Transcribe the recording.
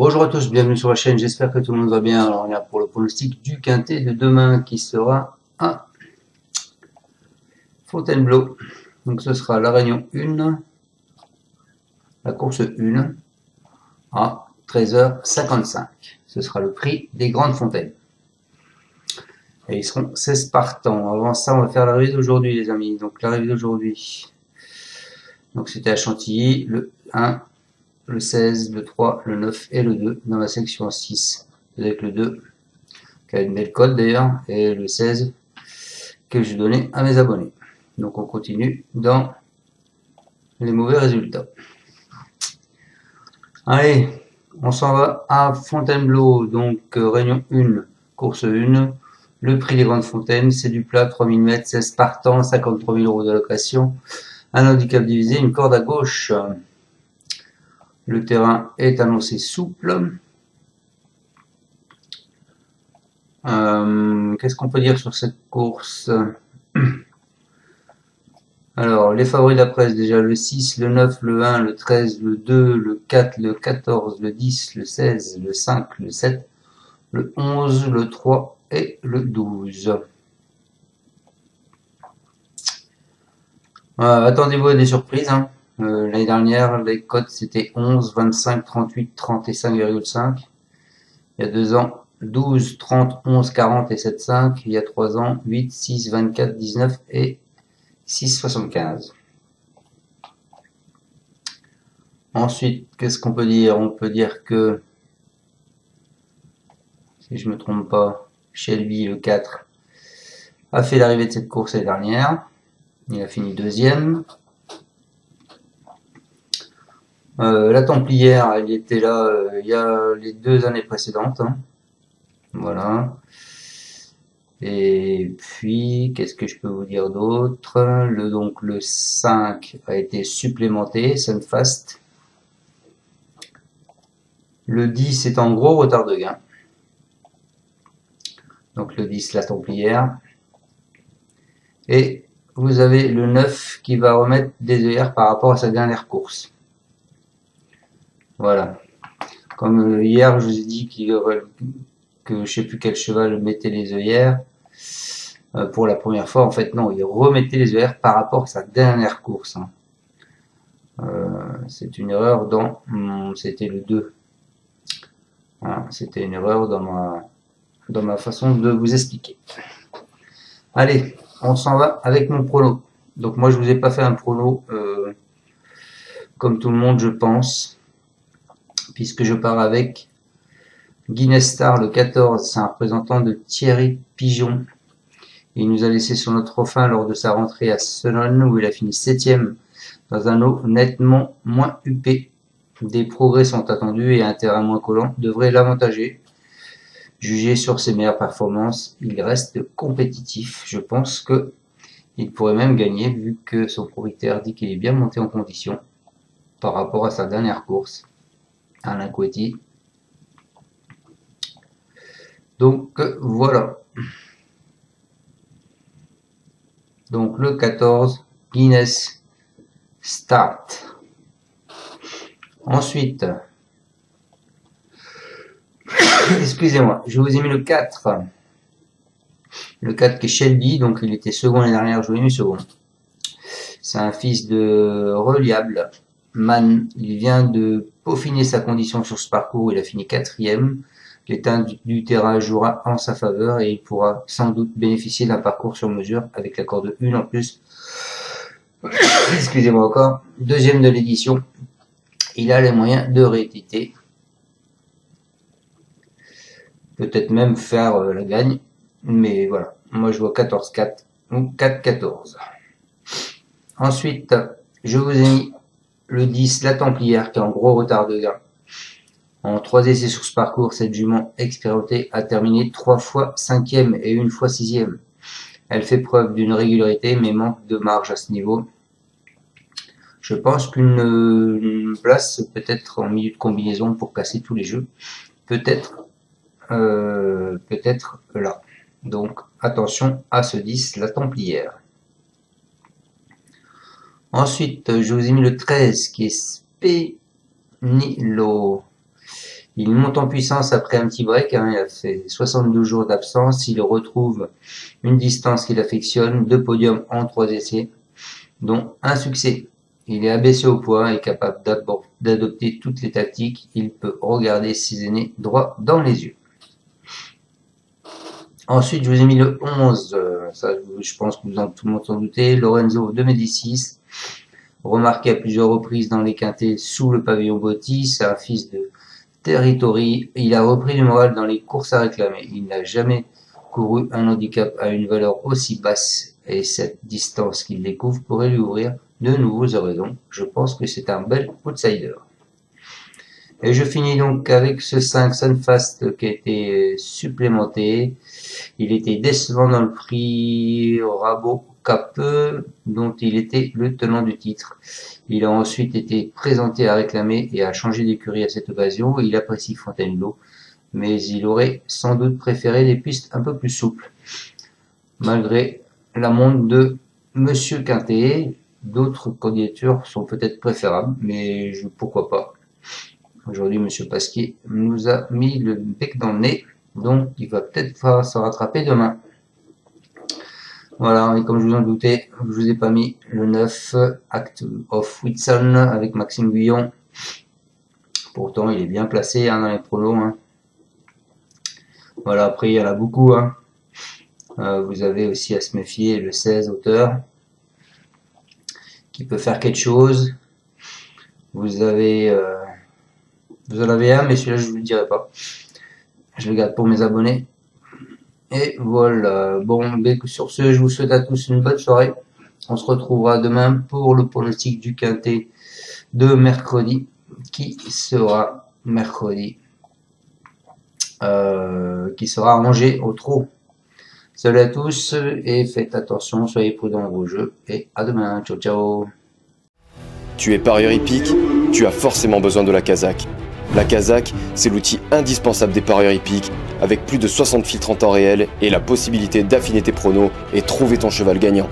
Bonjour à tous, bienvenue sur la chaîne, j'espère que tout le monde va bien. Alors on est là pour le pronostic du quintet de demain qui sera à Fontainebleau. Donc ce sera la réunion 1, la course 1 à 13h55. Ce sera le prix des grandes fontaines. Et ils seront 16 partants. Avant ça, on va faire l'arrivée d'aujourd'hui les amis. Donc l'arrivée d'aujourd'hui. Donc c'était à Chantilly, le 1, le 16, le 3, le 9 et le 2 dans la section 6. Avec le 2 qui a une belle cote d'ailleurs, et le 16 que je donnais à mes abonnés. Donc on continue dans les mauvais résultats. Allez, on s'en va à Fontainebleau, donc réunion 1, course 1. Le prix des grandes fontaines, c'est du plat, 3000 mètres, 16 partants, 53 000 € d'allocation, un handicap divisé, une corde à gauche. Le terrain est annoncé souple. Qu'est-ce qu'on peut dire sur cette course? Alors, les favoris de la presse, déjà le 6, le 9, le 1, le 13, le 2, le 4, le 14, le 10, le 16, le 5, le 7, le 11, le 3 et le 12. Attendez-vous à des surprises. L'année dernière, les cotes c'était 11, 25, 38, 30 et 5,5. Il y a 2 ans, 12, 30, 11, 40 et 7,5. Il y a 3 ans, 8, 6, 24, 19 et 6,75. Ensuite, qu'est-ce qu'on peut dire? On peut dire que, si je me trompe pas, Shelby, le 4, a fait l'arrivée de cette course l'année dernière. Il a fini deuxième. La Templière, elle était là il y a les 2 années précédentes. Voilà. Et puis, qu'est-ce que je peux vous dire d'autre? Donc le 5 a été supplémenté, Sunfast. Le 10 est en gros retard de gain. Donc le 10, la Templière. Et vous avez le 9 qui va remettre des œillères par rapport à sa dernière course. Voilà. Comme hier, je vous ai dit que je sais plus quel cheval mettait les œillères pour la première fois. En fait, non, il remettait les œillères par rapport à sa dernière course. C'est une erreur dans... c'était le 2. Voilà, c'était une erreur dans ma façon de vous expliquer. Allez, on s'en va avec mon prono. Donc moi, je vous ai pas fait un prono comme tout le monde, je pense, puisque je pars avec Guinness Star, le 14. C'est un représentant de Thierry Pigeon. Il nous a laissé sur notre fin lors de sa rentrée à Senon, où il a fini 7ème dans un lot nettement moins huppé. Des progrès sont attendus et un terrain moins collant devrait l'avantager. Jugé sur ses meilleures performances, il reste compétitif. Je pense que il pourrait même gagner vu que son propriétaire dit qu'il est bien monté en condition par rapport à sa dernière course. Alain Couetti. Donc voilà. Donc le 14, Guinness Start. Ensuite, excusez-moi, je vous ai mis le 4. Le 4 qui est Shelby, donc il était second l'année dernière, je vous l'ai mis second. C'est un fils de reliable. Man, il vient de peaufiner sa condition sur ce parcours, il a fini 4ème. L'état du terrain jouera en sa faveur et il pourra sans doute bénéficier d'un parcours sur mesure avec la corde 1 en plus. Excusez-moi encore. 2ème de l'édition. Il a les moyens de rééditer. Peut-être même faire la gagne. Mais voilà. Moi je vois 14-4 ou 4-14. Ensuite, je vous ai mis le 10, la Templière, qui est en gros retard de gain. En 3 essais sur ce parcours, cette jument expérimentée a terminé 3 fois 5ème et 1 fois 6ème. Elle fait preuve d'une régularité, mais manque de marge à ce niveau. Je pense qu'une place peut-être en milieu de combinaison pour casser tous les jeux. Peut-être là. Donc attention à ce 10, la Templière. Ensuite, je vous ai mis le 13 qui est Spinillo. Il monte en puissance après un petit break, hein, il a fait 72 jours d'absence, il retrouve une distance qu'il affectionne, 2 podiums en 3 essais, dont un succès. Il est abaissé au poids et capable d'adopter toutes les tactiques, il peut regarder ses aînés droit dans les yeux. Ensuite, je vous ai mis le 11, ça je pense que tout le monde s'en doutait, Lorenzo de Médicis, remarqué à plusieurs reprises dans les quintets sous le pavillon Botti, c'est un fils de Territory, il a repris du moral dans les courses à réclamer, il n'a jamais couru un handicap à une valeur aussi basse et cette distance qu'il découvre pourrait lui ouvrir de nouveaux horizons. Je pense que c'est un bel outsider. Et je finis donc avec ce 5 Sunfast qui a été supplémenté. Il était décevant dans le prix Rabot Capeux, dont il était le tenant du titre. Il a ensuite été présenté à réclamer et a changé d'écurie à cette occasion. Il apprécie Fontainebleau, mais il aurait sans doute préféré des pistes un peu plus souples. Malgré la montre de Monsieur Quintet, d'autres candidatures sont peut-être préférables, mais pourquoi pas. Aujourd'hui, Monsieur Pasquier nous a mis le bec dans le nez, donc il va peut-être falloir se rattraper demain. Voilà, et comme je vous en doutais, je vous ai pas mis le 9, Act of Whitson, avec Maxime Guyon. Pourtant, il est bien placé hein, dans les pronos. Hein. Voilà, après, il y en a beaucoup. Hein. Vous avez aussi à se méfier le 16, Auteur, qui peut faire quelque chose. Vous avez... vous en avez un, mais celui-là, je ne vous le dirai pas. Je le garde pour mes abonnés. Et voilà. Bon, sur ce, je vous souhaite à tous une bonne soirée. On se retrouvera demain pour le pronostic du quintet de mercredi, qui sera mercredi, qui sera rangé au trot. Salut à tous et faites attention, soyez prudents dans vos jeux et à demain. Ciao, ciao. Tu es parieur hippique, tu as forcément besoin de la Kazakh. La Kazakh, c'est l'outil indispensable des parieurs hippiques, avec plus de 60 filtres en temps réel et la possibilité d'affiner tes pronos et trouver ton cheval gagnant.